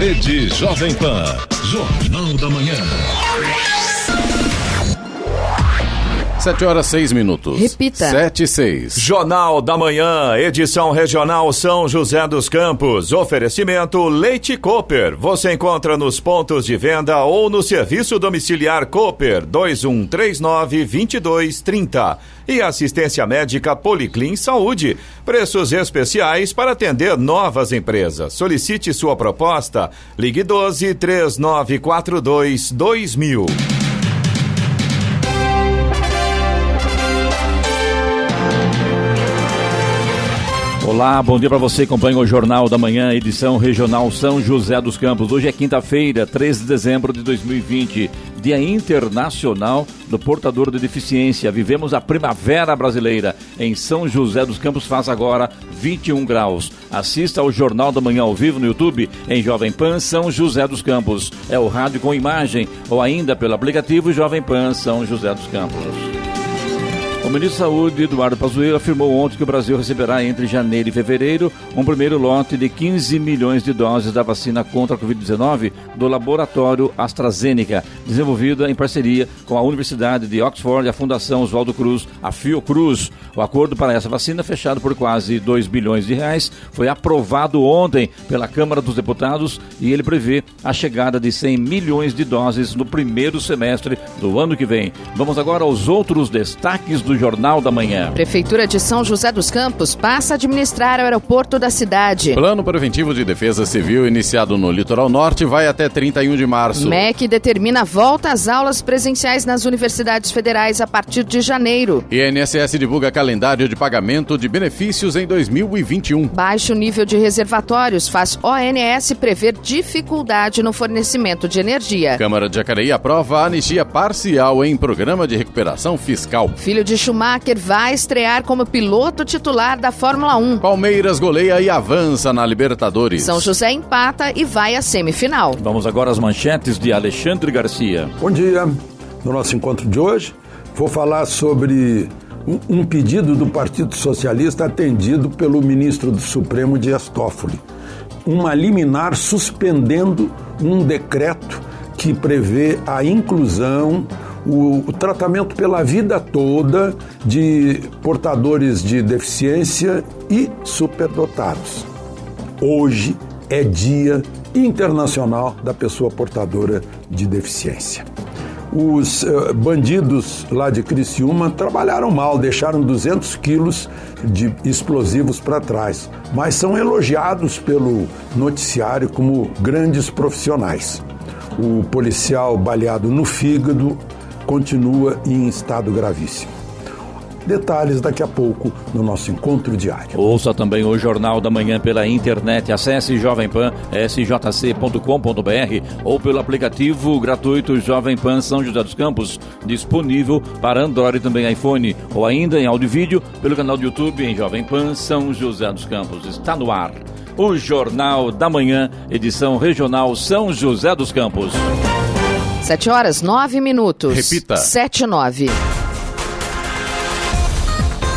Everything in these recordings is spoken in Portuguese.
Rede Jovem Pan, Jornal da Manhã. 7h06. Repita. 7h06. Jornal da Manhã, edição regional São José dos Campos. Oferecimento Leite Cooper. Você encontra nos pontos de venda ou no serviço domiciliar Cooper 2139-2230. E assistência médica Policlin Saúde. Preços especiais para atender novas empresas. Solicite sua proposta. Ligue 12-3942-2000. Olá, bom dia para você que acompanha o Jornal da Manhã, edição regional São José dos Campos. Hoje é quinta-feira, 13 de dezembro de 2020, Dia Internacional do Portador de Deficiência. Vivemos a primavera brasileira. Em São José dos Campos faz agora 21 graus. Assista ao Jornal da Manhã ao vivo no YouTube, em Jovem Pan São José dos Campos. É o rádio com imagem ou ainda pelo aplicativo Jovem Pan São José dos Campos. O ministro da Saúde, Eduardo Pazuello, afirmou ontem que o Brasil receberá entre janeiro e fevereiro um primeiro lote de 15 milhões de doses da vacina contra a Covid-19 do laboratório AstraZeneca, desenvolvida em parceria com a Universidade de Oxford e a Fundação Oswaldo Cruz, a Fiocruz. O acordo para essa vacina, fechado por quase 2 bilhões de reais, foi aprovado ontem pela Câmara dos Deputados e ele prevê a chegada de 100 milhões de doses no primeiro semestre do ano que vem. Vamos agora aos outros destaques do Jornal da Manhã. Prefeitura de São José dos Campos passa a administrar o aeroporto da cidade. Plano Preventivo de Defesa Civil iniciado no Litoral Norte vai até 31 de março. MEC determina a volta às aulas presenciais nas universidades federais a partir de janeiro. INSS divulga calendário de pagamento de benefícios em 2021. Baixo nível de reservatórios faz ONS prever dificuldade no fornecimento de energia. Câmara de Jacareí aprova a anistia parcial em programa de recuperação fiscal. Filho de Schumacher vai estrear como piloto titular da Fórmula 1. Palmeiras goleia e avança na Libertadores. São José empata e vai à semifinal. Vamos agora às manchetes de Alexandre Garcia. Bom dia. No nosso encontro de hoje, vou falar sobre um pedido do Partido Socialista atendido pelo ministro do Supremo, Dias Toffoli. Uma liminar suspendendo um decreto que prevê a inclusão, o tratamento pela vida toda de portadores de deficiência e superdotados. Hoje é Dia Internacional da Pessoa Portadora de Deficiência. Os bandidos lá de Criciúma trabalharam mal, deixaram 200 quilos de explosivos para trás, mas são elogiados pelo noticiário como grandes profissionais. O policial baleado no fígado continua em estado gravíssimo. Detalhes daqui a pouco no nosso encontro diário. Ouça também o Jornal da Manhã pela internet. Acesse Jovem Pan, sjc.com.br ou pelo aplicativo gratuito Jovem Pan São José dos Campos, disponível para Android e também iPhone, ou ainda em áudio e vídeo pelo canal do YouTube em Jovem Pan São José dos Campos. Está no ar o Jornal da Manhã, edição regional São José dos Campos. 7h09. Repita. 7h09.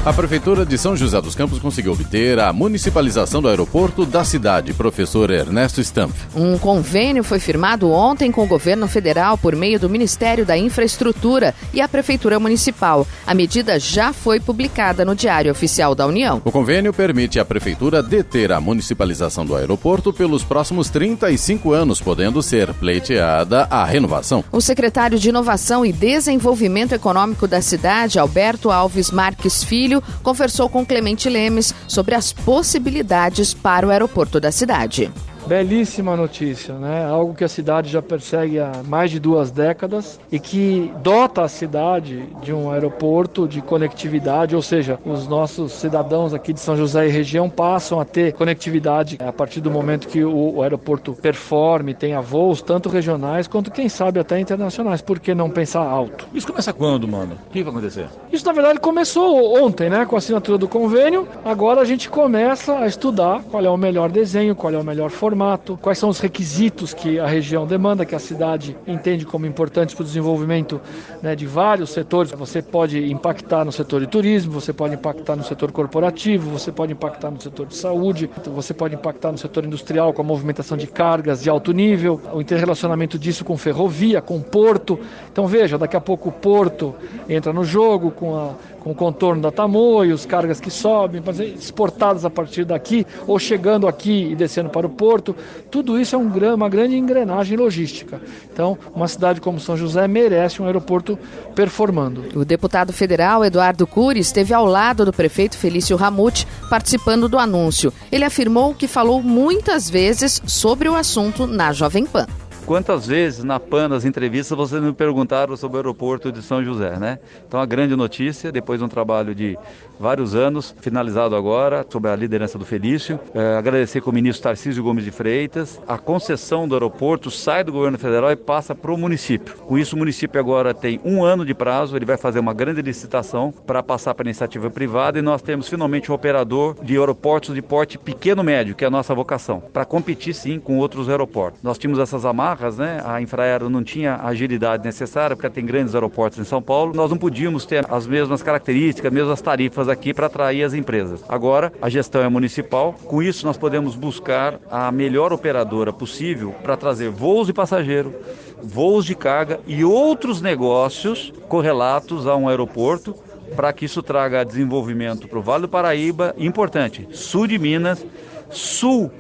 A Prefeitura de São José dos Campos conseguiu obter a municipalização do aeroporto da cidade. Professor Ernesto Stamp. Um convênio foi firmado ontem com o governo federal por meio do Ministério da Infraestrutura e a Prefeitura Municipal. A medida já foi publicada no Diário Oficial da União. O convênio permite à Prefeitura deter a municipalização do aeroporto pelos próximos 35 anos, podendo ser pleiteada a renovação. O secretário de Inovação e Desenvolvimento Econômico da cidade, Alberto Alves Marques Filho, conversou com Clemente Lemes sobre as possibilidades para o aeroporto da cidade. Belíssima notícia, né? Algo que a cidade já persegue há mais de 2 décadas e que dota a cidade de um aeroporto de conectividade, ou seja, os nossos cidadãos aqui de São José e região passam a ter conectividade a partir do momento que o aeroporto performe, tenha voos tanto regionais quanto, quem sabe, até internacionais. Por que não pensar alto? Isso começa quando, mano? O que vai acontecer? Isso, na verdade, começou ontem, né? Com a assinatura do convênio. Agora a gente começa a estudar qual é o melhor desenho, qual é o melhor formato, formato, quais são os requisitos que a região demanda, que a cidade entende como importantes para o desenvolvimento, né, de vários setores. Você pode impactar no setor de turismo, você pode impactar no setor corporativo, você pode impactar no setor de saúde, você pode impactar no setor industrial com a movimentação de cargas de alto nível, o interrelacionamento disso com ferrovia, com porto. Então veja, daqui a pouco o porto entra no jogo com o contorno da Tamoios, cargas que sobem, exportadas a partir daqui, ou chegando aqui e descendo para o porto. Tudo isso é uma grande engrenagem logística. Então, uma cidade como São José merece um aeroporto performando. O deputado federal Eduardo Cury esteve ao lado do prefeito Felício Ramute participando do anúncio. Ele afirmou que falou muitas vezes sobre o assunto na Jovem Pan. Quantas vezes na PAN, nas entrevistas, vocês me perguntaram sobre o aeroporto de São José, né? Então, a grande notícia, depois de um trabalho de vários anos, finalizado agora, sob a liderança do Felício, agradecer com o ministro Tarcísio Gomes de Freitas, a concessão do aeroporto sai do governo federal e passa para o município. Com isso, o município agora tem 1 ano de prazo, ele vai fazer uma grande licitação para passar para a iniciativa privada e nós temos finalmente um operador de aeroportos de porte pequeno-médio, que é a nossa vocação, para competir sim com outros aeroportos. Nós tínhamos essas amarras, né? A Infraero não tinha a agilidade necessária, porque tem grandes aeroportos em São Paulo. Nós não podíamos ter as mesmas características, as mesmas tarifas aqui para atrair as empresas. Agora, a gestão é municipal. Com isso, nós podemos buscar a melhor operadora possível para trazer voos de passageiro, voos de carga e outros negócios correlatos a um aeroporto, para que isso traga desenvolvimento para o Vale do Paraíba, importante, sul de Minas, sul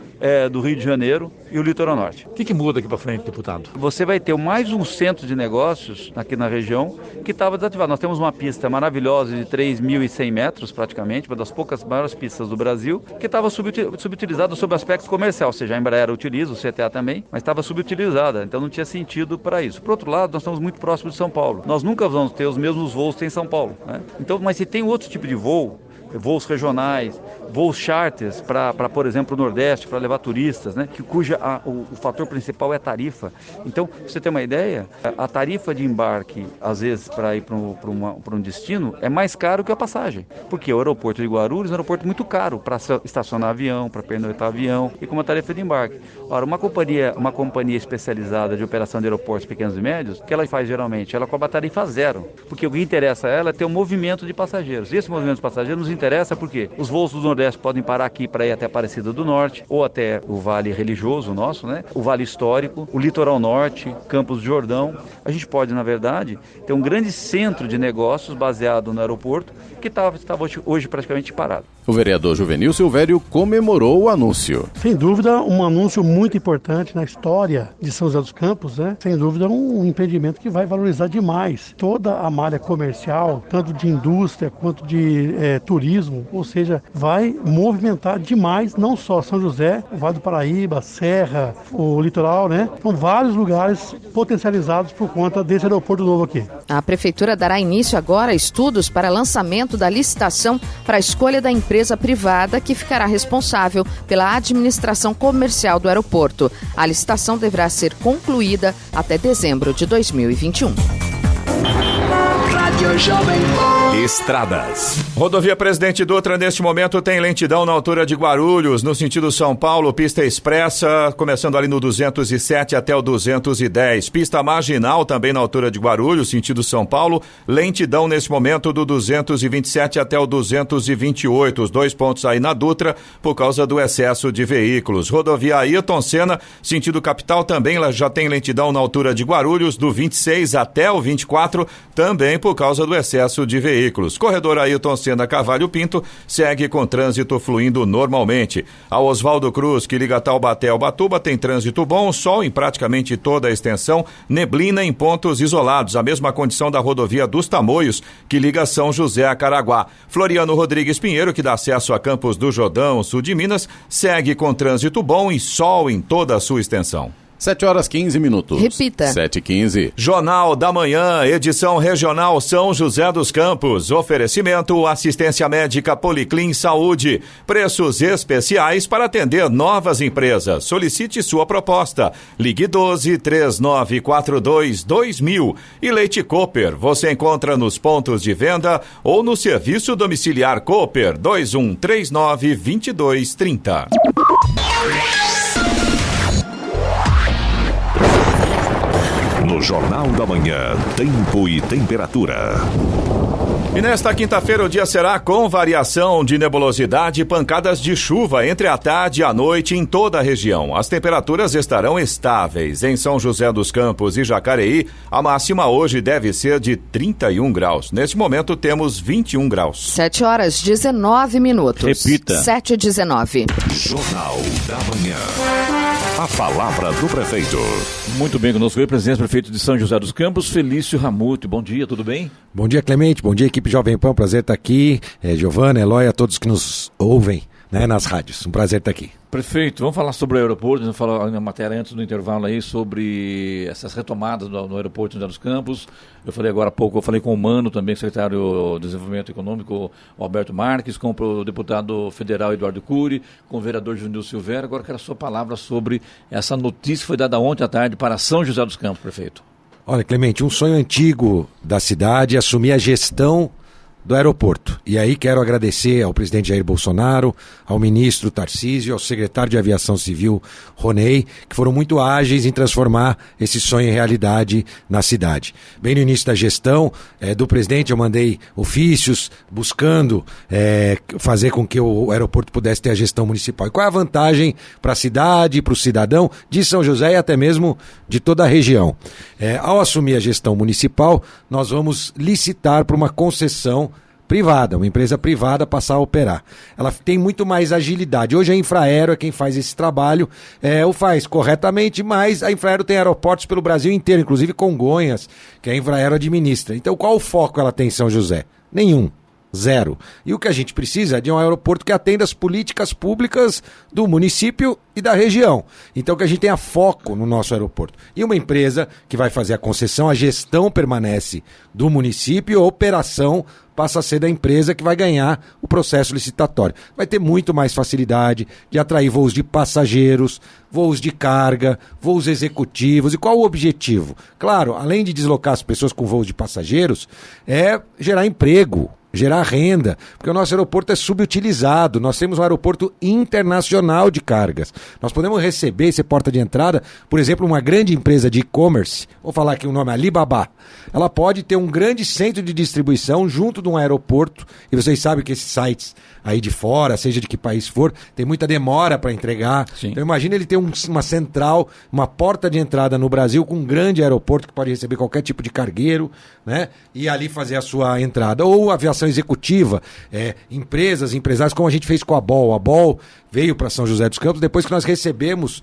do Rio de Janeiro e o litoral norte. O que muda aqui para frente, deputado? Você vai ter mais um centro de negócios aqui na região que estava desativado. Nós temos uma pista maravilhosa de 3.100 metros praticamente, uma das poucas maiores pistas do Brasil, que estava subutilizada sob aspectos comerciais, ou seja, a Embraer utiliza, o CTA também, mas estava subutilizada, então não tinha sentido para isso. Por outro lado, nós estamos muito próximos de São Paulo. Nós nunca vamos ter os mesmos voos que tem em São Paulo, né? Então, mas se tem outro tipo de voo, voos regionais, voos charters para, por exemplo, o Nordeste, para levar turistas, né? Cuja o fator principal é a tarifa. Então, pra você ter uma ideia, a tarifa de embarque, às vezes, para ir para um destino, é mais caro que a passagem. Porque o aeroporto de Guarulhos é um aeroporto muito caro para estacionar avião, para pernoitar avião e com uma tarifa de embarque. Ora, uma companhia especializada de operação de aeroportos pequenos e médios, o que ela faz geralmente? Ela cobra tarifa zero. Porque o que interessa a ela é ter um movimento de passageiros. E esse movimento de passageiros nos interessa porque os voos do Nordeste podem parar aqui para ir até Aparecida do Norte, ou até o Vale Religioso nosso, né? O Vale Histórico, o Litoral Norte, Campos do Jordão. A gente pode, na verdade, ter um grande centro de negócios baseado no aeroporto que estava hoje praticamente parado. O vereador Juvenil Silvério comemorou o anúncio. Sem dúvida, um anúncio muito importante na história de São José dos Campos, né? Sem dúvida, um empreendimento que vai valorizar demais toda a malha comercial, tanto de indústria quanto de turismo, ou seja, vai movimentar demais não só São José, o Vale do Paraíba, Serra, o litoral, né? São vários lugares potencializados por conta desse aeroporto novo aqui. A prefeitura dará início agora a estudos para lançamento da licitação para a escolha da empresa privada que ficará responsável pela administração comercial do aeroporto. A licitação deverá ser concluída até dezembro de 2021. Estradas. Rodovia Presidente Dutra, neste momento, tem lentidão na altura de Guarulhos, no sentido São Paulo, pista expressa, começando ali no 207 até o 210. Pista marginal também na altura de Guarulhos, sentido São Paulo, lentidão neste momento do 227 até o 228. Os 2 pontos aí na Dutra, por causa do excesso de veículos. Rodovia Ayrton Senna, sentido capital, também já tem lentidão na altura de Guarulhos, do 26 até o 24, também por causa do excesso de veículos. Corredor Ayrton Senna Carvalho Pinto segue com trânsito fluindo normalmente. A Oswaldo Cruz, que liga Taubaté ao Ubatuba, tem trânsito bom, sol em praticamente toda a extensão, neblina em pontos isolados, a mesma condição da rodovia dos Tamoios, que liga São José a Caraguá. Floriano Rodrigues Pinheiro, que dá acesso a Campos do Jordão, sul de Minas, segue com trânsito bom e sol em toda a sua extensão. 7h15. Repita. 7h15. Jornal da Manhã, edição regional São José dos Campos. Oferecimento assistência médica Policlin Saúde. Preços especiais para atender novas empresas. Solicite sua proposta. Ligue 12-3942-2000. E Leite Cooper, você encontra nos pontos de venda ou no serviço domiciliar Cooper 2139-2230. No Jornal da Manhã, tempo e temperatura. E nesta quinta-feira o dia será com variação de nebulosidade e pancadas de chuva entre a tarde e a noite em toda a região. As temperaturas estarão estáveis. Em São José dos Campos e Jacareí, a máxima hoje deve ser de 31 graus. Neste momento temos 21 graus. 7h19. Repita. 7h19. Jornal da Manhã. A palavra do prefeito. Muito bem, conosco o presidente prefeito de São José dos Campos, Felício Ramuti. Bom dia, tudo bem? Bom dia, Clemente. Bom dia, equipe Jovem Pan. Prazer estar aqui. Giovana, Eloy, a todos que nos ouvem, né, nas rádios. Um prazer estar aqui. Prefeito, vamos falar sobre o aeroporto. Vamos falar na matéria antes do intervalo aí sobre essas retomadas no aeroporto de São José dos Campos. Eu falei agora há pouco, eu falei com o Mano também, secretário de Desenvolvimento Econômico, o Alberto Marques, com o deputado federal Eduardo Cury, com o vereador Junil Silveira. Agora quero a sua palavra sobre essa notícia que foi dada ontem à tarde para São José dos Campos, prefeito. Olha, Clemente, um sonho antigo da cidade é assumir a gestão do aeroporto. E aí quero agradecer ao presidente Jair Bolsonaro, ao ministro Tarcísio, ao secretário de Aviação Civil, Ronei, que foram muito ágeis em transformar esse sonho em realidade na cidade. Bem no início da gestão do presidente, eu mandei ofícios buscando fazer com que o aeroporto pudesse ter a gestão municipal. E qual é a vantagem para a cidade, para o cidadão de São José e até mesmo de toda a região? Ao assumir a gestão municipal, nós vamos licitar para uma concessão privada, uma empresa privada passar a operar. Ela tem muito mais agilidade. Hoje a Infraero é quem faz esse trabalho, o faz corretamente, mas a Infraero tem aeroportos pelo Brasil inteiro, inclusive Congonhas, que a Infraero administra. Então qual o foco ela tem em São José? Nenhum. Zero. E o que a gente precisa é de um aeroporto que atenda as políticas públicas do município e da região. Então que a gente tenha foco no nosso aeroporto. E uma empresa que vai fazer a concessão, a gestão permanece do município, a operação passa a ser da empresa que vai ganhar o processo licitatório. Vai ter muito mais facilidade de atrair voos de passageiros, voos de carga, voos executivos. E qual o objetivo? Claro, além de deslocar as pessoas com voos de passageiros, é gerar emprego, gerar renda, porque o nosso aeroporto é subutilizado. Nós temos um aeroporto internacional de cargas. Nós podemos receber, ser porta de entrada, por exemplo, uma grande empresa de e-commerce, vou falar aqui o nome, Alibaba. Ela pode ter um grande centro de distribuição junto de um aeroporto, e vocês sabem que esses sites aí de fora, seja de que país for, tem muita demora para entregar. Sim. Então imagina ele ter uma central, uma porta de entrada no Brasil com um grande aeroporto que pode receber qualquer tipo de cargueiro, né? E ali fazer a sua entrada. Ou aviação executiva, empresários, como a gente fez com a BOL. A BOL veio para São José dos Campos depois que nós recebemos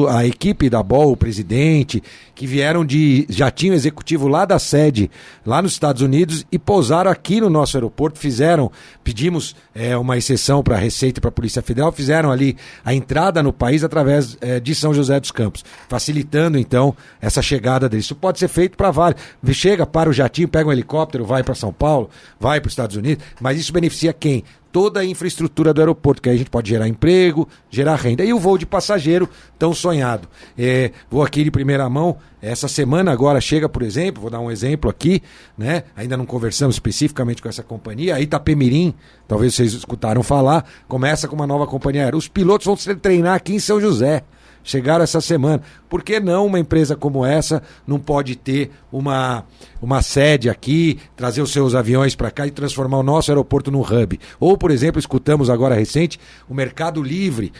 a equipe da BOL, o presidente, que vieram de jatinho executivo lá da sede, lá nos Estados Unidos, e pousaram aqui no nosso aeroporto, pedimos uma exceção para a Receita e para a Polícia Federal, fizeram ali a entrada no país através de São José dos Campos, facilitando então essa chegada deles. Isso pode ser feito para vários. Chega, para o jatinho, pega um helicóptero, vai para São Paulo, vai para os Estados Unidos, mas isso beneficia quem? Toda a infraestrutura do aeroporto, que aí a gente pode gerar emprego, gerar renda. E o voo de passageiro tão sonhado. Vou aqui de primeira mão, essa semana agora chega, por exemplo, vou dar um exemplo aqui, né? Ainda não conversamos especificamente com essa companhia, a Itapemirim, talvez vocês escutaram falar, começa com uma nova companhia aérea. Os pilotos vão se treinar aqui em São José. Chegaram essa semana. Por que não uma empresa como essa não pode ter uma sede aqui, trazer os seus aviões para cá e transformar o nosso aeroporto num hub? Ou, por exemplo, escutamos agora recente o Mercado Livre,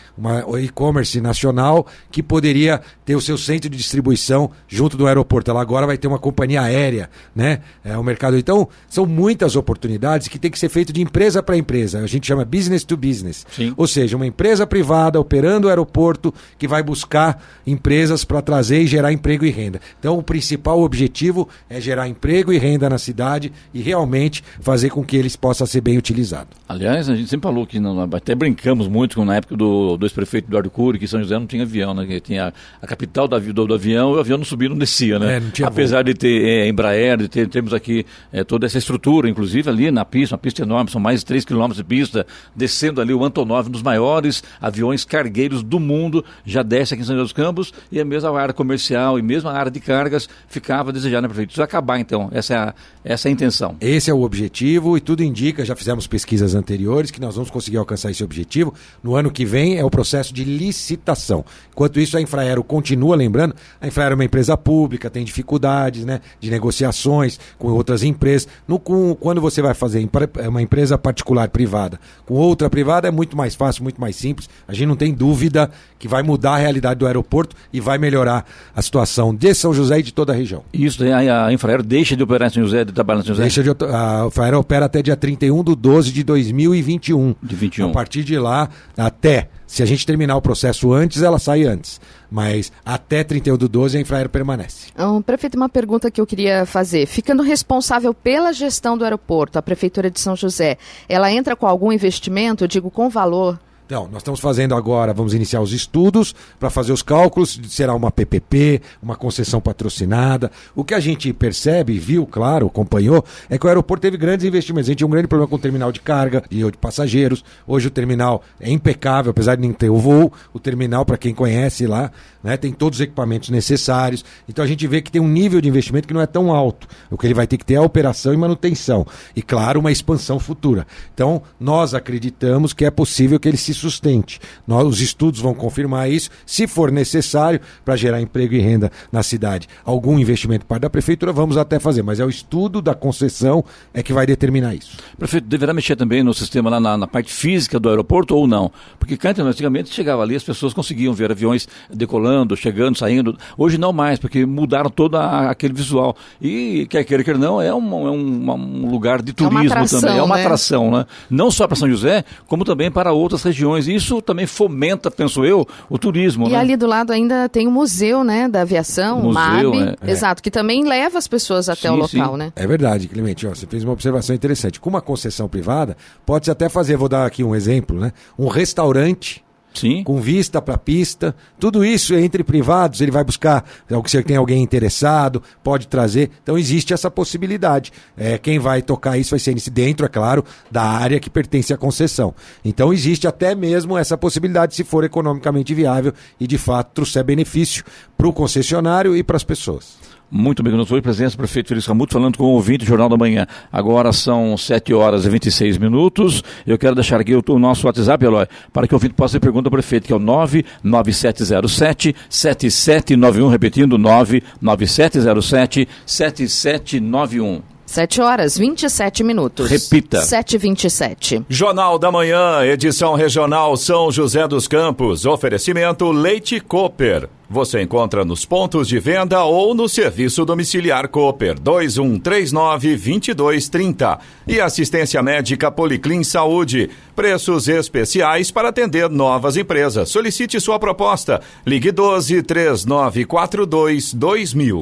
o e-commerce nacional, que poderia ter o seu centro de distribuição junto do aeroporto. Ela agora vai ter uma companhia aérea, né? O mercado. Então, são muitas oportunidades que tem que ser feito de empresa para empresa. A gente chama business to business. Sim. Ou seja, uma empresa privada operando o aeroporto que vai buscar empresas para trazer e gerar emprego e renda. Então o principal objetivo é gerar emprego e renda na cidade e realmente fazer com que eles possam ser bem utilizados. Aliás, a gente sempre falou que até brincamos muito na época do ex-prefeito Eduardo Cury, que São José não tinha avião, né? Que tinha a capital do avião, e o avião não subia, não descia, né? Apesar de ter Embraer, termos aqui toda essa estrutura, inclusive ali na pista, uma pista enorme, são mais de 3 quilômetros de pista, descendo ali o Antonov, um dos maiores aviões cargueiros do mundo, já desce aqui em São José dos Campos e a mesma área comercial e mesmo a área de cargas ficava desejada na prefeitura. Isso vai acabar então, essa é a intenção. Esse é o objetivo e tudo indica, já fizemos pesquisas anteriores, que nós vamos conseguir alcançar esse objetivo. No ano que vem é o processo de licitação. Enquanto isso, a Infraero continua, lembrando, a Infraero é uma empresa pública, tem dificuldades, né, de negociações com outras empresas. Quando você vai fazer uma empresa particular privada com outra privada, é muito mais fácil, muito mais simples. A gente não tem dúvida que vai mudar a realidade do aeroporto e vai melhorar a situação de São José e de toda a região. Isso, a Infraero deixa de operar em São José, de trabalhar em São José? A Infraero opera até dia 31/12/2021. De 21. A partir de lá, se a gente terminar o processo antes, ela sai antes. Mas até 31/12 a Infraero permanece. Prefeito, uma pergunta que eu queria fazer. Ficando responsável pela gestão do aeroporto, a Prefeitura de São José, ela entra com algum investimento, eu digo com valor? Então, nós estamos fazendo agora, vamos iniciar os estudos para fazer os cálculos, será uma PPP, uma concessão patrocinada. O que a gente percebe, viu, claro, acompanhou, é que o aeroporto teve grandes investimentos. A gente tinha um grande problema com o terminal de carga e de passageiros. Hoje o terminal é impecável, apesar de nem ter o voo. O terminal, para quem conhece lá, né, tem todos os equipamentos necessários. Então a gente vê que tem um nível de investimento que não é tão alto. O que ele vai ter que ter é a operação e manutenção. E, claro, uma expansão futura. Então, nós acreditamos que é possível que ele se sustente. Os estudos vão confirmar isso. Se for necessário, para gerar emprego e renda na cidade, algum investimento parte da prefeitura, vamos até fazer. Mas é o estudo da concessão que vai determinar isso. Prefeito, deverá mexer também no sistema lá na parte física do aeroporto ou não? Porque antigamente chegava ali, as pessoas conseguiam ver aviões decolando, chegando, saindo. Hoje não mais, porque mudaram todo aquele visual. E, quer queira, quer não, é um lugar de turismo também. É uma atração, né? Não só para São José, como também para outras regiões. Isso também fomenta, penso eu, o turismo. E né? ali do lado ainda tem o museu, né, da aviação, o MAB, exato, que também leva as pessoas até o local, né? É verdade, Clemente, você fez uma observação interessante. Com uma concessão privada, pode-se até fazer, vou dar aqui um exemplo, né? Um restaurante com vista para a pista, tudo isso entre privados, ele vai buscar, se tem alguém interessado, pode trazer, então existe essa possibilidade. Quem vai tocar isso vai ser dentro, é claro, da área que pertence à concessão. Então existe até mesmo essa possibilidade, se for economicamente viável e de fato trouxer benefício para o concessionário e para as pessoas. Muito bem, nós hoje presença do prefeito Felício Ramuto falando com o ouvinte do Jornal da Manhã. Agora são 7h26. Eu quero deixar aqui o nosso WhatsApp, Eloy, para que o ouvinte possa fazer pergunta ao prefeito, que é o 99707-7791, repetindo, 99707-7791. 7h27. Repita. 7h27. Jornal da Manhã, edição regional São José dos Campos. Oferecimento Leite Cooper. Você encontra nos pontos de venda ou no serviço domiciliar Cooper 2139-2230. E assistência médica Policlin Saúde. Preços especiais para atender novas empresas. Solicite sua proposta. Ligue 12-3942-2000.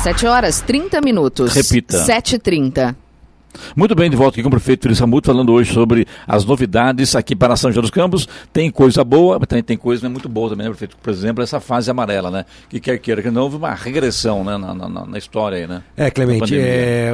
7h30. Repita. 7h30. Muito bem, de volta aqui com o prefeito Felício Ramuto, falando hoje sobre as novidades aqui para São José dos Campos. Tem coisa boa, mas também tem coisa não é muito boa também, né, prefeito? Por exemplo, essa fase amarela, né? Que quer queira, que não houve uma regressão, né, na história aí, né? Clemente,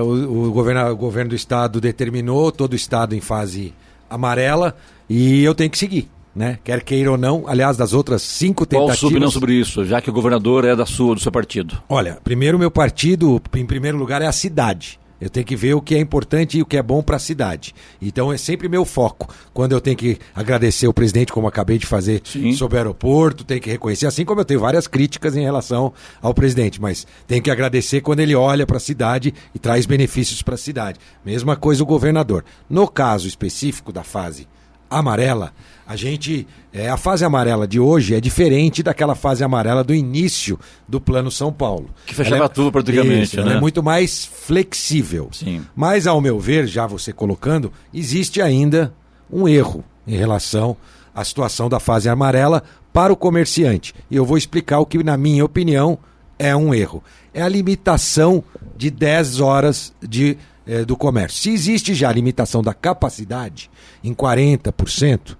o governo do estado determinou todo o estado em fase amarela e eu tenho que seguir. Né? Quer queira ou não, aliás, das outras 5 tentativas... Qual a sua opinião sobre isso, já que o governador é do seu partido? Olha, primeiro meu partido, em primeiro lugar, é a cidade. Eu tenho que ver o que é importante e o que é bom para a cidade. Então é sempre meu foco. Quando eu tenho que agradecer o presidente, como acabei de fazer sobre o aeroporto, tenho que reconhecer, assim como eu tenho várias críticas em relação ao presidente, mas tenho que agradecer quando ele olha para a cidade e traz benefícios para a cidade. Mesma coisa o governador. No caso específico da fase amarela, a fase amarela de hoje é diferente daquela fase amarela do início do Plano São Paulo. Que fechava tudo praticamente, isso, né? Ela é muito mais flexível. Sim. Mas, ao meu ver, já você colocando, existe ainda um erro em relação à situação da fase amarela para o comerciante. E eu vou explicar o que, na minha opinião, é um erro. É a limitação de 10 horas do comércio. Se existe já a limitação da capacidade em 40%,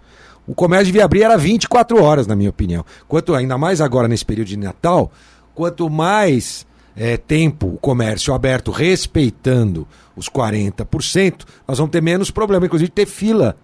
o comércio devia abrir era 24 horas, na minha opinião. Ainda mais agora nesse período de Natal, quanto mais tempo o comércio aberto respeitando os 40%, nós vamos ter menos problema, inclusive ter fila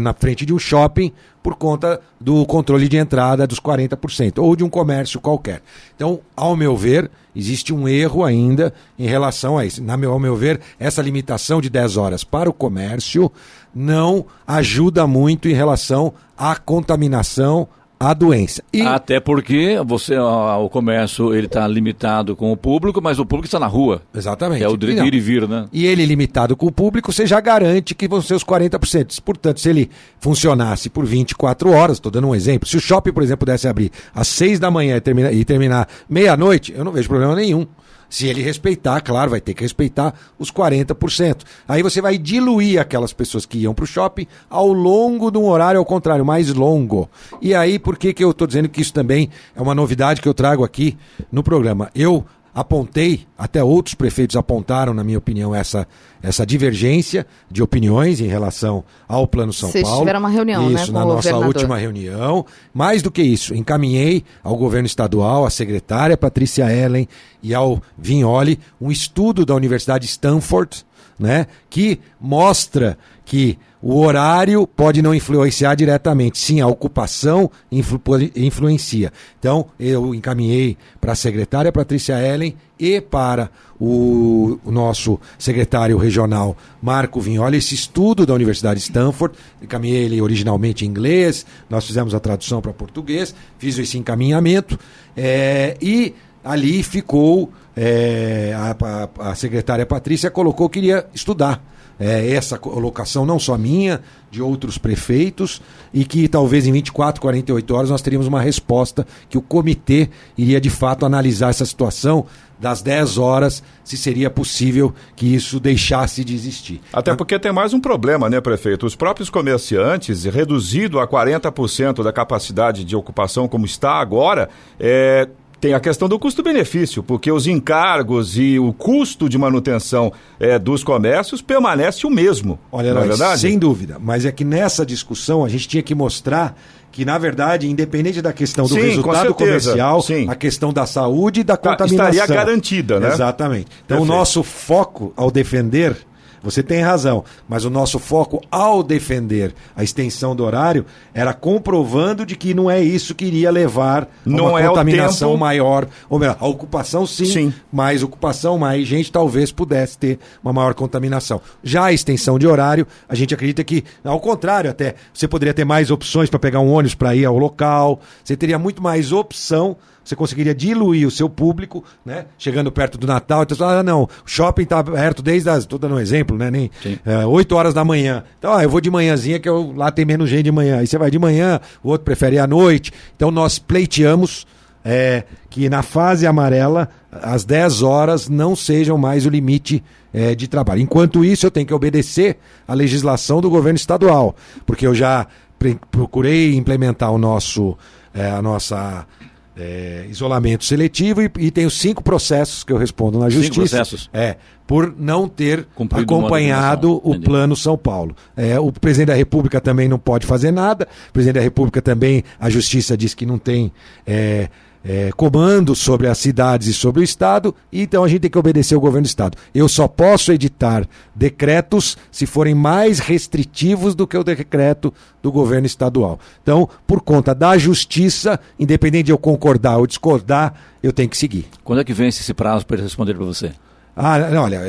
na frente de um shopping por conta do controle de entrada dos 40%, ou de um comércio qualquer. Então, ao meu ver, existe um erro ainda em relação a isso. Ao meu ver, essa limitação de 10 horas para o comércio não ajuda muito em relação à contaminação, a doença. Até porque o comércio ele está limitado com o público, mas o público está na rua. Exatamente. É o direito de ir e vir, né? E ele limitado com o público, você já garante que vão ser os 40%. Portanto, se ele funcionasse por 24 horas, estou dando um exemplo, se o shopping, por exemplo, pudesse abrir às 6 da manhã e terminar meia-noite, eu não vejo problema nenhum. Se ele respeitar, claro, vai ter que respeitar os 40%. Aí você vai diluir aquelas pessoas que iam para o shopping ao longo de um horário, ao contrário, mais longo. E aí, por que eu estou dizendo que isso também é uma novidade que eu trago aqui no programa? Eu apontei, até outros prefeitos apontaram, na minha opinião, essa divergência de opiniões em relação ao Plano São Paulo. Vocês tiveram uma reunião, isso, né, na com o nossa governador. última reunião. Mais do que isso, encaminhei ao governo estadual, à secretária Patrícia Ellen e ao Vignoli, um estudo da Universidade Stanford, né, que mostra que o horário pode não influenciar diretamente, sim, a ocupação influencia. Então, eu encaminhei para a secretária Patrícia Ellen e para o nosso secretário regional Marco Vignoli esse estudo da Universidade Stanford. Encaminhei ele originalmente em inglês, nós fizemos a tradução para português, fiz esse encaminhamento e ali ficou, a secretária Patrícia colocou que iria estudar essa colocação, não só minha, de outros prefeitos, e que talvez em 24, 48 horas nós teríamos uma resposta que o comitê iria de fato analisar essa situação das 10 horas, se seria possível que isso deixasse de existir. Até porque tem mais um problema, né, prefeito? Os próprios comerciantes, reduzido a 40% da capacidade de ocupação como está agora, tem a questão do custo-benefício, porque os encargos e o custo de manutenção dos comércios permanece o mesmo. Olha, não é verdade? Sem dúvida, mas é que nessa discussão a gente tinha que mostrar que, na verdade, independente da questão do resultado comercial, a questão da saúde e da contaminação estaria garantida, né? Exatamente. Então, Perfeito. o nosso foco ao defender... Você tem razão, mas o nosso foco ao defender a extensão do horário era comprovando de que não é isso que iria levar a uma contaminação maior. Ou melhor, a ocupação sim, mais ocupação, mais gente talvez pudesse ter uma maior contaminação. Já a extensão de horário, a gente acredita que, ao contrário até, você poderia ter mais opções para pegar um ônibus para ir ao local, você teria muito mais opção. Você conseguiria diluir o seu público, né? Chegando perto do Natal, então você fala, não, o shopping está aberto desde estou dando um exemplo, né? 8 horas da manhã. Então, eu vou de manhãzinha, que lá tem menos gente de manhã. Aí você vai de manhã, o outro prefere ir à noite. Então, nós pleiteamos que na fase amarela, as 10 horas não sejam mais o limite de trabalho. Enquanto isso, eu tenho que obedecer à legislação do governo estadual, porque eu já procurei implementar a nossa isolamento seletivo e tenho 5 processos que eu respondo na justiça. 5 processos? Por não ter acompanhado o Plano São Paulo. O presidente da República também não pode fazer nada, o presidente da República também, a justiça diz que não tem comando sobre as cidades e sobre o Estado, e então a gente tem que obedecer ao governo do Estado. Eu só posso editar decretos se forem mais restritivos do que o decreto do governo estadual. Então, por conta da justiça, independente de eu concordar ou discordar, eu tenho que seguir. Quando é que vence esse prazo para ele responder para você? Olha,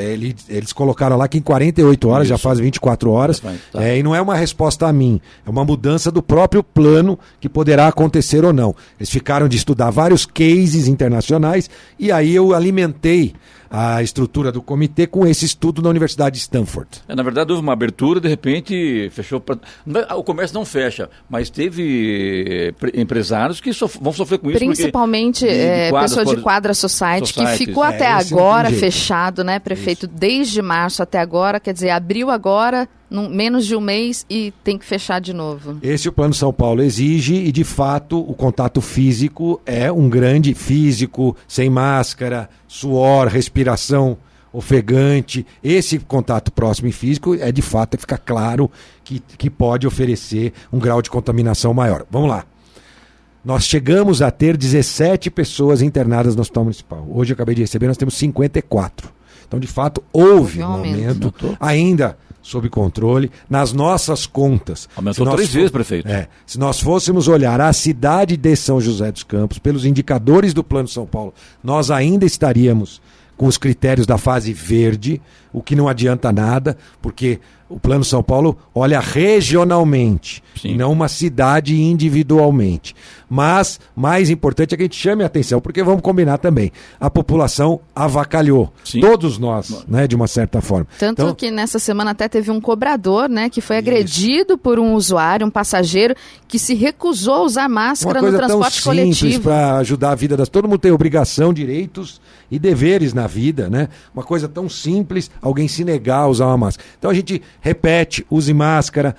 eles colocaram lá que em 48 horas, já faz 24 horas, e não é uma resposta a mim, é uma mudança do próprio plano que poderá acontecer ou não. Eles ficaram de estudar vários cases internacionais e aí eu alimentei a estrutura do comitê com esse estudo da Universidade de Stanford. Na verdade, houve uma abertura, de repente fechou. O comércio não fecha, mas teve empresários que vão sofrer com isso. Principalmente pessoas de Quadra Society, que ficou até agora fechado, né, prefeito? Isso. Desde março até agora, quer dizer, abriu agora, menos de um mês e tem que fechar de novo. Esse o Plano São Paulo exige e, de fato, o contato físico é um grande físico, sem máscara, suor, respiração ofegante. Esse contato próximo e físico de fato, fica claro que pode oferecer um grau de contaminação maior. Vamos lá. Nós chegamos a ter 17 pessoas internadas no Hospital Municipal. Hoje eu acabei de receber, nós temos 54. Então, de fato, houve um aumento, ainda sob controle, nas nossas contas. Aumentou 3 vezes, prefeito. Se nós fôssemos olhar a cidade de São José dos Campos, pelos indicadores do Plano São Paulo, nós ainda estaríamos com os critérios da fase verde, o que não adianta nada, porque o Plano São Paulo olha regionalmente, e não uma cidade individualmente. Mas, mais importante é que a gente chame a atenção, porque vamos combinar também, a população avacalhou. Todos nós, né, de uma certa forma. Tanto que nessa semana até teve um cobrador, né, que foi agredido por um usuário, um passageiro, que se recusou a usar máscara no transporte coletivo. Uma coisa tão simples para ajudar a vida das... Todo mundo tem obrigação, direitos e deveres na vida, né? Uma coisa tão simples, alguém se negar a usar uma máscara. Então a gente repete, use máscara,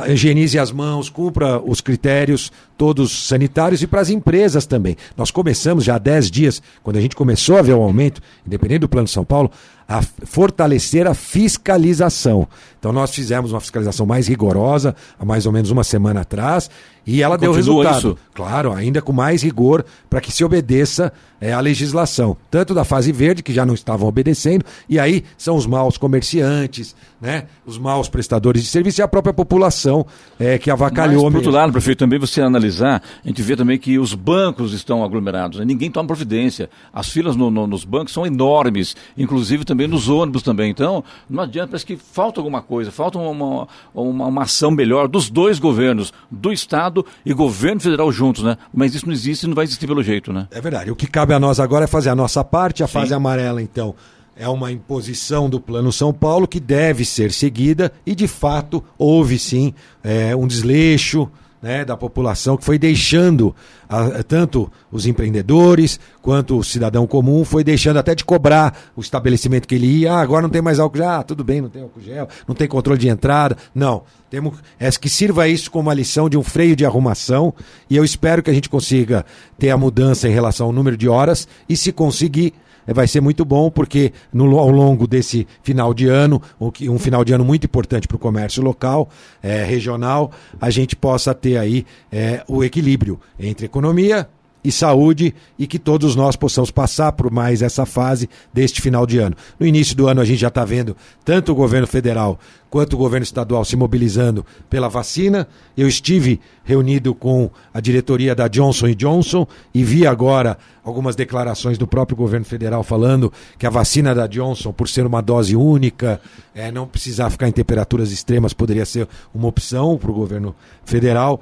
higienize as mãos, cumpra os critérios todos sanitários, e para as empresas também. Nós começamos já há 10 dias, quando a gente começou a ver o aumento, independente do Plano São Paulo, a fortalecer a fiscalização. Então nós fizemos uma fiscalização mais rigorosa há mais ou menos uma semana atrás, e ela deu resultado. Isso? Claro, ainda com mais rigor, para que se obedeça a legislação, tanto da fase verde, que já não estavam obedecendo, e aí são os maus comerciantes, né, os maus prestadores de serviço e a própria população que avacalhou. Mas, por outro lado, prefeito, também você analisar, a gente vê também que os bancos estão aglomerados, né? Ninguém toma providência, as filas nos bancos são enormes, inclusive também nos ônibus também. Então não adianta, parece que falta alguma coisa, falta uma ação melhor dos dois governos, do Estado e governo federal juntos, né? Mas isso não existe e não vai existir pelo jeito, né? É verdade. O que cabe a nós agora é fazer a nossa parte. A fase amarela, então, é uma imposição do Plano São Paulo que deve ser seguida, e de fato houve sim um desleixo, né, da população, que foi deixando, tanto os empreendedores quanto o cidadão comum, foi deixando até de cobrar o estabelecimento que ele ia. Agora não tem mais álcool gel, tudo bem, não tem álcool gel, não tem controle de entrada. Não, temos que sirva isso como uma lição de um freio de arrumação, e eu espero que a gente consiga ter a mudança em relação ao número de horas, e se conseguir, vai ser muito bom, porque ao longo desse final de ano, um final de ano muito importante para o comércio local, regional, a gente possa ter aí o equilíbrio entre economia e saúde, e que todos nós possamos passar por mais essa fase deste final de ano. No início do ano a gente já está vendo tanto o governo federal quanto o governo estadual se mobilizando pela vacina. Eu estive reunido com a diretoria da Johnson & Johnson e vi agora algumas declarações do próprio governo federal falando que a vacina da Johnson, por ser uma dose única, não precisar ficar em temperaturas extremas, poderia ser uma opção para o governo federal.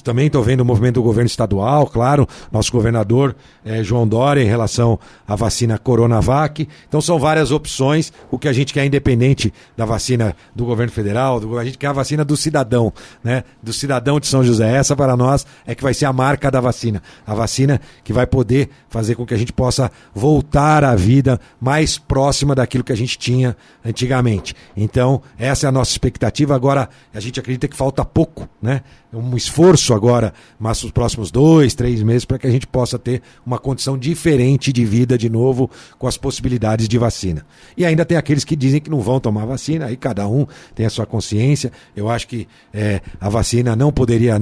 Também estou vendo o movimento do governo estadual, claro, nosso governador João Dória, em relação à vacina Coronavac. Então são várias opções. O que a gente quer, independente da vacina do governo federal, a gente quer a vacina do cidadão, né? Do cidadão de São José. Essa para nós é que vai ser a marca da vacina. A vacina que vai poder fazer com que a gente possa voltar à vida mais próxima daquilo que a gente tinha antigamente. Então, essa é a nossa expectativa. Agora, a gente acredita que falta pouco, né? Um esforço agora, mas os próximos 2, 3 meses, para que a gente possa ter uma condição diferente de vida de novo, com as possibilidades de vacina. E ainda tem aqueles que dizem que não vão tomar vacina, aí cada um tem a sua consciência. Eu acho que a vacina não poderia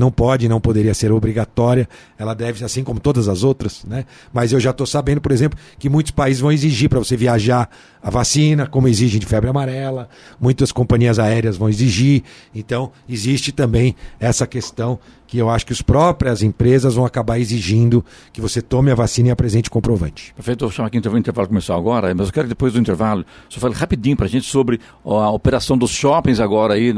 ser obrigatória, ela deve, assim como todas as outras, né? Mas eu já estou sabendo, por exemplo, que muitos países vão exigir para você viajar a vacina, como exigem de febre amarela, muitas companhias aéreas vão exigir. Então, existe também essa questão que eu acho que as próprias empresas vão acabar exigindo que você tome a vacina e apresente o comprovante. Perfeito, eu vou chamar aqui o intervalo começar agora, mas eu quero que depois do intervalo, só fale rapidinho para a gente sobre a operação dos shoppings agora aí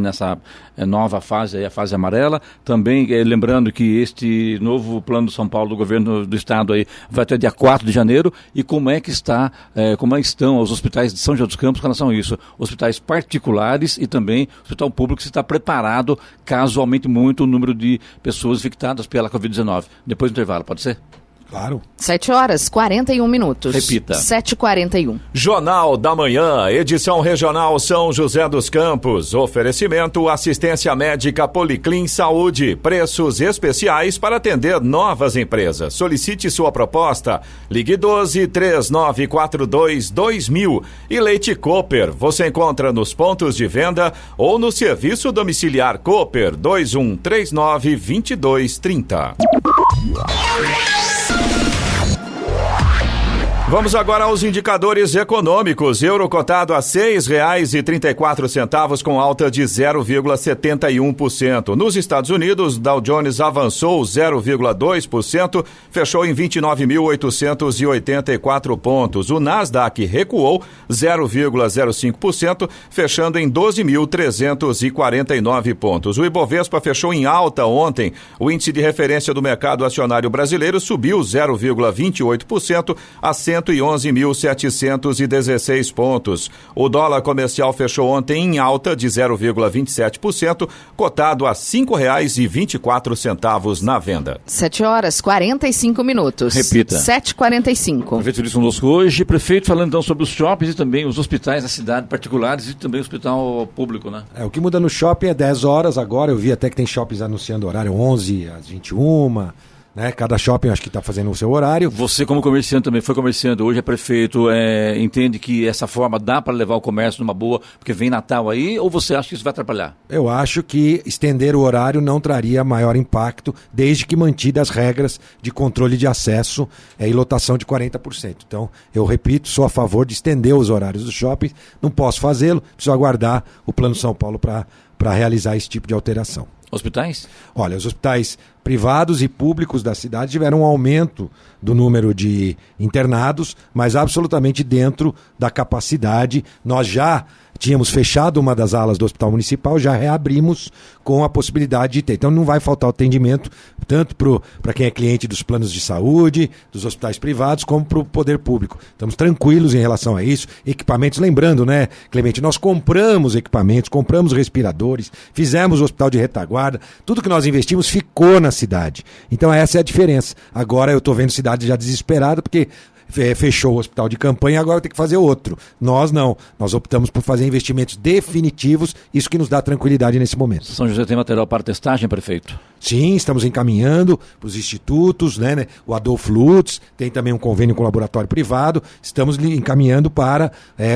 nessa nova fase, aí, a fase amarela. Também lembrando que este novo plano do São Paulo, do governo do estado aí, vai até dia 4 de janeiro, e como é que estão os hospitais de São José dos Campos com relação a isso? Hospitais particulares e também o hospital público, se está preparado caso aumente muito o número de pessoas infectadas pela Covid-19. Depois do intervalo, pode ser? Claro. 7h41. Repita. 7h41. Jornal da Manhã, edição regional São José dos Campos. Oferecimento assistência médica Policlin Saúde. Preços especiais para atender novas empresas. Solicite sua proposta. Ligue 12-3942-2000. E Leite Cooper. Você encontra nos pontos de venda ou no serviço domiciliar Cooper 2139-2230. Vamos agora aos indicadores econômicos. Euro cotado a R$ 6,34 com alta de 0,71%. Nos Estados Unidos, Dow Jones avançou 0,2%, fechou em 29.884 pontos. O Nasdaq recuou 0,05%, fechando em 12.349 pontos. O Ibovespa fechou em alta ontem. O índice de referência do mercado acionário brasileiro subiu 0,28% a 111.716 pontos. O dólar comercial fechou ontem em alta de 0,27%, cotado a R$ 5,24 na venda. 7h45. Repita. 7h45. Prefeito Luiz conosco hoje. Prefeito, falando então sobre os shoppings e também os hospitais da cidade particulares e também o hospital público, né? O que muda no shopping é 10 horas agora. Eu vi até que tem shoppings anunciando horário 11 às 21. Né? Cada shopping acho que está fazendo o seu horário. Você como comerciante também, foi comerciante, hoje é prefeito, entende que essa forma dá para levar o comércio numa boa, porque vem Natal aí, ou você acha que isso vai atrapalhar? Eu acho que estender o horário não traria maior impacto, desde que mantida as regras de controle de acesso e lotação de 40%. Então, eu repito, sou a favor de estender os horários dos shoppings, não posso fazê-lo, preciso aguardar o Plano São Paulo para realizar esse tipo de alteração. Hospitais? Olha, os hospitais privados e públicos da cidade tiveram um aumento do número de internados, mas absolutamente dentro da capacidade. Nós já tínhamos fechado uma das alas do Hospital Municipal, já reabrimos com a possibilidade de ter. Então não vai faltar atendimento tanto para quem é cliente dos planos de saúde, dos hospitais privados, como para o poder público. Estamos tranquilos em relação a isso. Equipamentos, lembrando, né, Clemente, nós compramos equipamentos, compramos respiradores, fizemos o hospital de retaguarda, tudo que nós investimos ficou na cidade. Então essa é a diferença. Agora eu estou vendo cidade já desesperada, porque fechou o hospital de campanha, agora tem que fazer outro. Nós não. Nós optamos por fazer investimentos definitivos, isso que nos dá tranquilidade nesse momento. São José tem material para testagem, prefeito? Sim, estamos encaminhando para os institutos, né? O Adolfo Lutz, tem também um convênio com o laboratório privado, estamos encaminhando para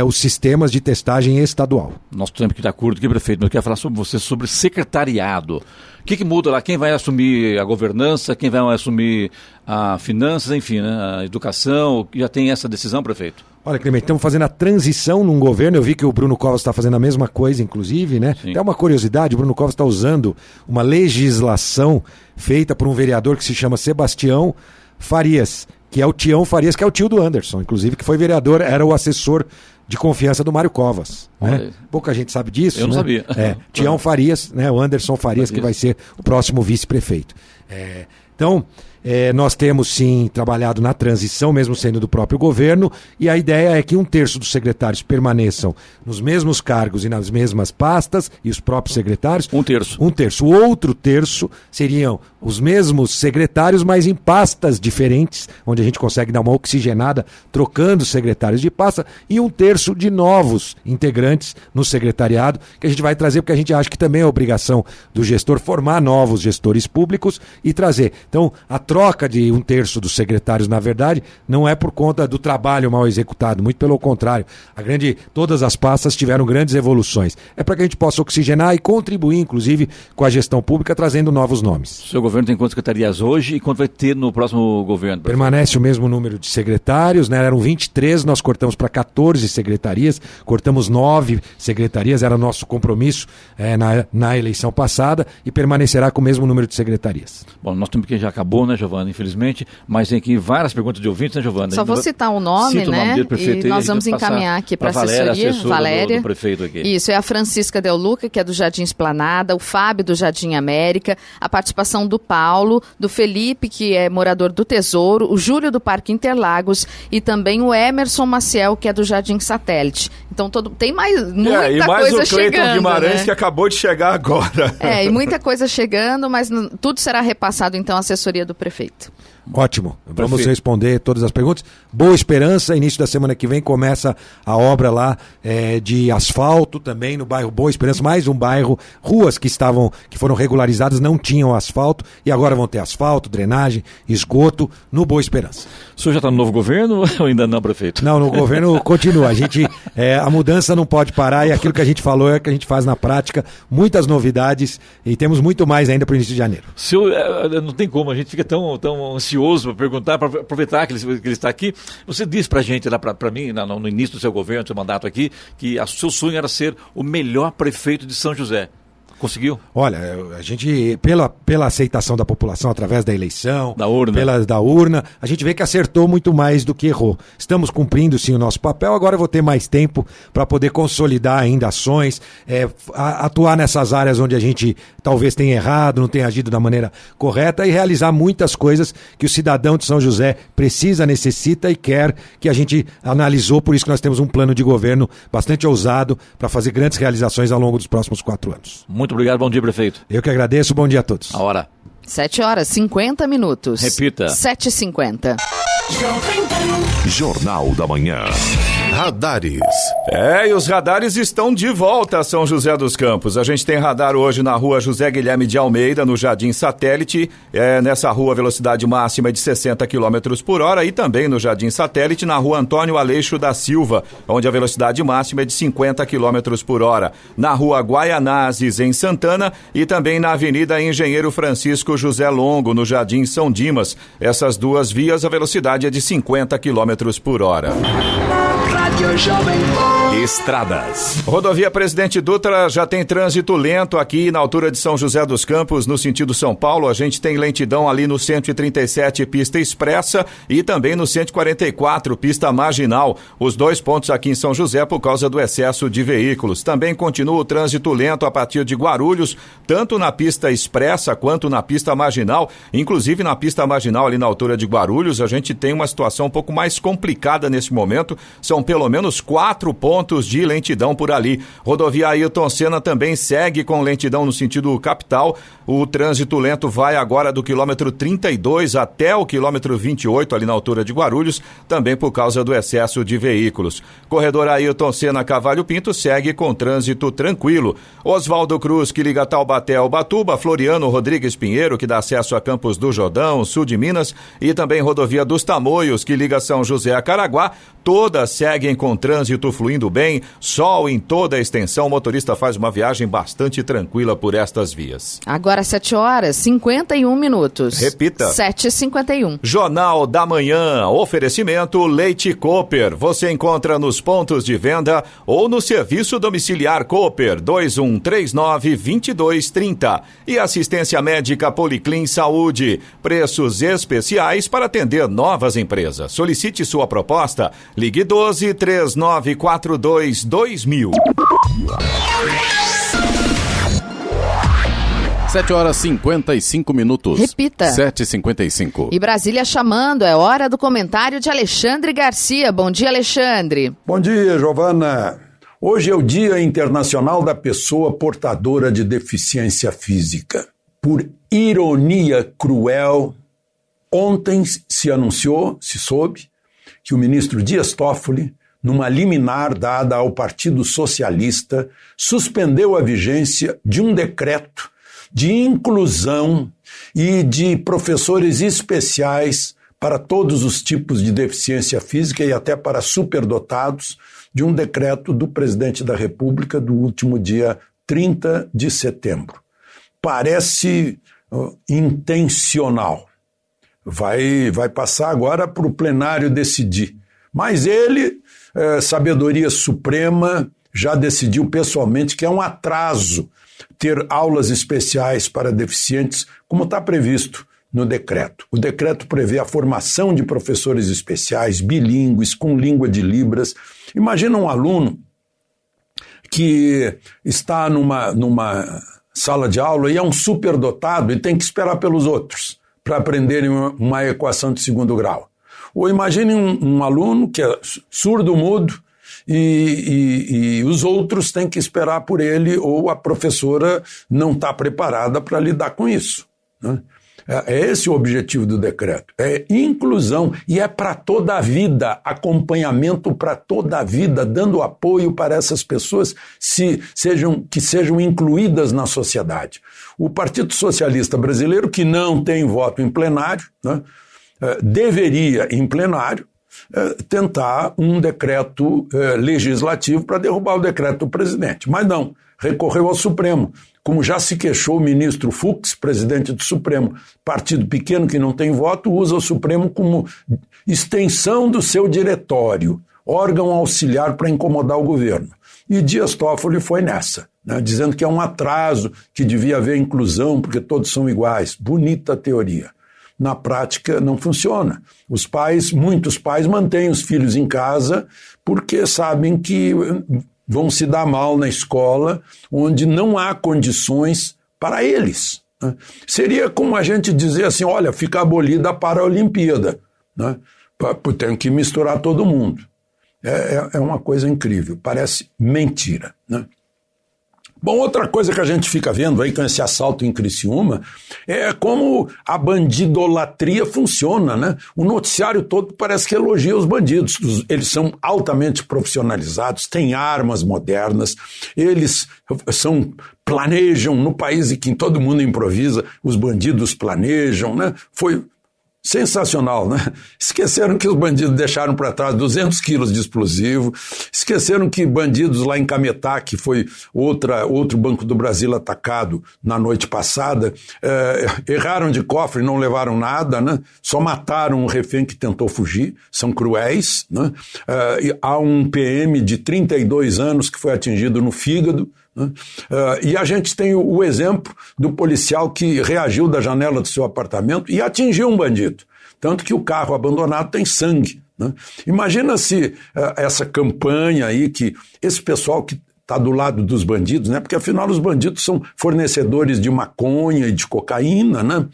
os sistemas de testagem estadual. Nosso tempo que está curto aqui, prefeito, mas eu quero falar sobre você, sobre secretariado. O que muda lá? Quem vai assumir a governança, quem vai assumir a finanças, enfim, né? A educação, já tem essa decisão, prefeito? Olha, Clemente, estamos fazendo a transição num governo, eu vi que o Bruno Covas está fazendo a mesma coisa, inclusive, né? Sim. Até uma curiosidade, o Bruno Covas está usando uma legislação feita por um vereador que se chama Sebastião Farias, que é o Tião Farias, que é o tio do Anderson, inclusive, que foi vereador, era o assessor de confiança do Mário Covas. Né? Pouca gente sabe disso. Eu não sabia. Tião Farias, né? O Anderson Farias, que vai ser o próximo vice-prefeito. Então, nós temos sim trabalhado na transição, mesmo sendo do próprio governo, e a ideia é que 1/3 dos secretários permaneçam nos mesmos cargos e nas mesmas pastas, e os próprios secretários. 1/3. 1/3. O outro terço seriam os mesmos secretários, mas em pastas diferentes, onde a gente consegue dar uma oxigenada, trocando secretários de pasta, e 1/3 de novos integrantes no secretariado, que a gente vai trazer, porque a gente acha que também é obrigação do gestor formar novos gestores públicos e trazer. Então, a troca de 1/3 dos secretários, na verdade, não é por conta do trabalho mal executado, muito pelo contrário. Todas as pastas tiveram grandes evoluções. É para que a gente possa oxigenar e contribuir, inclusive, com a gestão pública, trazendo novos nomes. O seu governo tem quantas secretarias hoje e quanto vai ter no próximo governo? Permanece o mesmo número de secretários, né? Eram 23, nós cortamos para 14 secretarias, cortamos 9 secretarias, era nosso compromisso na eleição passada, e permanecerá com o mesmo número de secretarias. Bom, nosso tempo que já acabou, né, Giovana, infelizmente, mas tem aqui várias perguntas de ouvintes, né, Giovana? Só vou citar o nome, né? Dele, prefeito, e nós vamos encaminhar aqui para a assessoria. Valéria. Do prefeito aqui. Isso, é a Francisca Del Luca, que é do Jardim Esplanada, o Fábio do Jardim América, a participação do Paulo, do Felipe, que é morador do Tesouro, o Júlio do Parque Interlagos e também o Emerson Maciel, que é do Jardim Satélite. Então tem muita e mais coisa o Cleiton chegando, Guimarães, né? Que acabou de chegar agora. E muita coisa chegando, mas tudo será repassado então à assessoria do prefeito. Ótimo, vamos responder todas as perguntas. Boa Esperança, início da semana que vem começa a obra lá de asfalto também no bairro Boa Esperança, mais um bairro, ruas que foram regularizadas não tinham asfalto e agora vão ter asfalto, drenagem, esgoto no Boa Esperança. O senhor já está no novo governo ou ainda não, prefeito? Não, no governo continua, a mudança não pode parar e aquilo que a gente falou é que a gente faz na prática, muitas novidades e temos muito mais ainda para o início de janeiro. Não tem como, a gente fica tão ansioso ansioso para perguntar, para aproveitar que ele está aqui. Você disse para a gente, para mim, no início do seu governo, do seu mandato aqui, que o seu sonho era ser o melhor prefeito de São José. Conseguiu? Olha, a gente, pela aceitação da população através da eleição, da urna. Da urna, a gente vê que acertou muito mais do que errou. Estamos cumprindo sim o nosso papel, agora eu vou ter mais tempo para poder consolidar ainda ações, atuar nessas áreas onde a gente talvez tenha errado, não tenha agido da maneira correta e realizar muitas coisas que o cidadão de São José precisa, necessita e quer, que a gente analisou, por isso que nós temos um plano de governo bastante ousado para fazer grandes realizações ao longo dos próximos 4 anos. Muito obrigado, bom dia, prefeito. Eu que agradeço, bom dia a todos. A hora. 7h50. Repita. 7h50. Jornal da Manhã. Radares. E os radares estão de volta a São José dos Campos. A gente tem radar hoje na rua José Guilherme de Almeida, no Jardim Satélite. Nessa rua a velocidade máxima é de 60 km por hora e também no Jardim Satélite, na rua Antônio Aleixo da Silva, onde a velocidade máxima é de 50 km por hora. Na rua Guaianazes, em Santana, e também na Avenida Engenheiro Francisco José Longo, no Jardim São Dimas. Essas duas vias, a velocidade é de 50 km por hora. Estradas. Rodovia Presidente Dutra já tem trânsito lento aqui na altura de São José dos Campos, no sentido São Paulo. A gente tem lentidão ali no 137, pista expressa, e também no 144, pista marginal. Os 2 pontos aqui em São José por causa do excesso de veículos. Também continua o trânsito lento a partir de Guarulhos, tanto na pista expressa quanto na pista marginal. Inclusive na pista marginal ali na altura de Guarulhos, a gente tem uma situação um pouco mais complicada nesse momento. São pelo menos 4 pontos de lentidão por ali. Rodovia Ailton Senna também segue com lentidão no sentido capital. O trânsito lento vai agora do quilômetro 32 até o quilômetro 28, ali na altura de Guarulhos, também por causa do excesso de veículos. Corredor Ailton Senna Cavalho Pinto segue com trânsito tranquilo. Oswaldo Cruz, que liga Taubaté ao Ubatuba, Floriano Rodrigues Pinheiro, que dá acesso a Campos do Jordão, sul de Minas, e também rodovia dos Tamoios, que liga São José a Caraguá, todas seguem com trânsito fluindo bem, sol em toda a extensão. O motorista faz uma viagem bastante tranquila por estas vias. Agora 7h51. Repita. 7h51. Jornal da Manhã, oferecimento Leite Cooper. Você encontra nos pontos de venda ou no serviço domiciliar Cooper 2139-2230. E assistência médica Policlin Saúde. Preços especiais para atender novas empresas. Solicite sua proposta. Ligue 12-3942-2000. 7h55. Repita. 7h55. E Brasília chamando, é hora do comentário de Alexandre Garcia. Bom dia, Alexandre. Bom dia, Giovana. Hoje é o Dia Internacional da Pessoa Portadora de Deficiência Física. Por ironia cruel, ontem se soube, que o ministro Dias Toffoli, numa liminar dada ao Partido Socialista, suspendeu a vigência de um decreto de inclusão e de professores especiais para todos os tipos de deficiência física e até para superdotados, de um decreto do presidente da República do último dia 30 de setembro. Parece intencional. Vai passar agora para o plenário decidir. Mas ele, sabedoria suprema, já decidiu pessoalmente que é um atraso ter aulas especiais para deficientes, como está previsto no decreto. O decreto prevê a formação de professores especiais, bilíngues, com língua de Libras. Imagina um aluno que está numa sala de aula e é um superdotado e tem que esperar pelos outros para aprenderem uma equação de segundo grau. Ou imagine um aluno que é surdo-mudo e os outros têm que esperar por ele, ou a professora não está preparada para lidar com isso, né? É esse o objetivo do decreto, é inclusão, e é para toda a vida, acompanhamento para toda a vida, dando apoio para essas pessoas que sejam incluídas na sociedade. O Partido Socialista Brasileiro, que não tem voto em plenário, né, deveria, em plenário, tentar um decreto legislativo para derrubar o decreto do presidente. Mas não, recorreu ao Supremo. Como já se queixou o ministro Fux, presidente do Supremo, partido pequeno que não tem voto, usa o Supremo como extensão do seu diretório, órgão auxiliar para incomodar o governo. E Dias Toffoli foi nessa, né, dizendo que é um atraso, que devia haver inclusão porque todos são iguais. Bonita teoria. Na prática não funciona. Muitos pais mantêm os filhos em casa porque sabem que vão se dar mal na escola, onde não há condições para eles. Né? Seria como a gente dizer assim, olha, fica abolida a Paralimpíada, né? Tem que misturar todo mundo. É uma coisa incrível, parece mentira, né? Bom, outra coisa que a gente fica vendo aí com esse assalto em Criciúma é como a bandidolatria funciona, né? O noticiário todo parece que elogia os bandidos. Eles são altamente profissionalizados, têm armas modernas, eles planejam no país em que todo mundo improvisa, os bandidos planejam, né? Foi sensacional, né? Esqueceram que os bandidos deixaram para trás 200 quilos de explosivo, esqueceram que bandidos lá em Cametá, que foi outro Banco do Brasil atacado na noite passada, erraram de cofre e não levaram nada, né? Só mataram um refém que tentou fugir, são cruéis, né? Há um PM de 32 anos que foi atingido no fígado, né? E a gente tem o exemplo do policial que reagiu da janela do seu apartamento e atingiu um bandido, tanto que o carro abandonado tem sangue, né? Imagina se essa campanha aí, que esse pessoal que está do lado dos bandidos, né? Porque afinal os bandidos são fornecedores de maconha e de cocaína, né?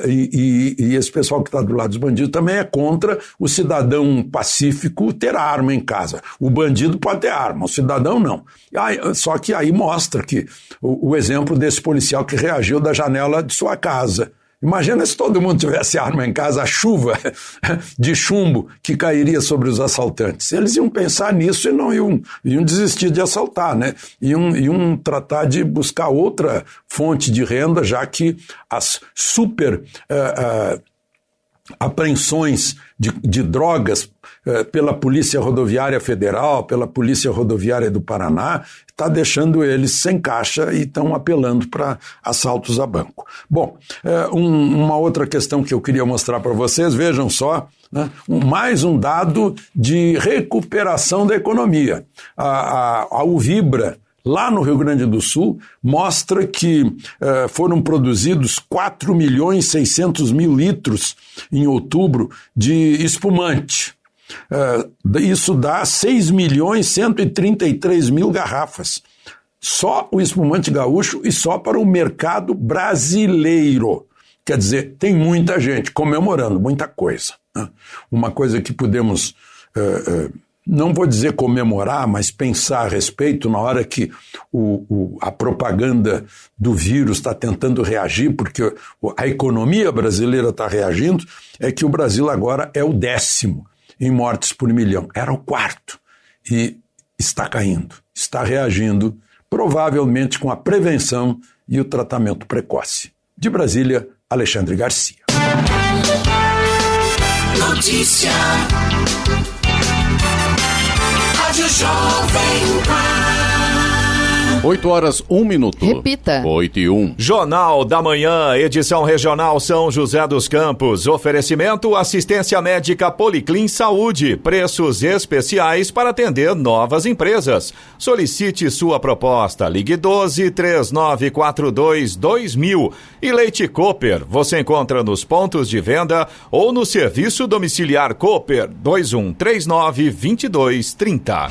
E esse pessoal que está do lado dos bandidos também é contra o cidadão pacífico ter arma em casa. O bandido pode ter arma, o cidadão não. Só que aí mostra que o exemplo desse policial que reagiu da janela de sua casa. Imagina se todo mundo tivesse arma em casa, a chuva de chumbo que cairia sobre os assaltantes. Eles iam pensar nisso e não iam desistir de assaltar, né? Iam tratar de buscar outra fonte de renda, já que as super apreensões de drogas pela Polícia Rodoviária Federal, pela Polícia Rodoviária do Paraná, está deixando eles sem caixa e estão apelando para assaltos a banco. Bom, uma outra questão que eu queria mostrar para vocês, vejam só, né, mais um dado de recuperação da economia. A Uvibra, lá no Rio Grande do Sul, mostra que foram produzidos 4.600.000 litros em outubro de espumante. Isso dá 6.133.000 garrafas. Só o espumante gaúcho e só para o mercado brasileiro. Quer dizer, tem muita gente comemorando, muita coisa, né? Uma coisa que podemos... não vou dizer comemorar, mas pensar a respeito na hora que a propaganda do vírus está tentando reagir, porque a economia brasileira está reagindo, é que o Brasil agora é o 10º em mortes por milhão. Era o 4º e está caindo, está reagindo, provavelmente com a prevenção e o tratamento precoce. De Brasília, Alexandre Garcia. Notícia. Rádio Jovem Pan. 8h01. Repita. 8h01. Jornal da Manhã, edição regional São José dos Campos. Oferecimento assistência médica Policlin Saúde. Preços especiais para atender novas empresas. Solicite sua proposta. Ligue 12-3942-2000. E Leite Cooper. Você encontra nos pontos de venda ou no serviço domiciliar Cooper 2139-2230.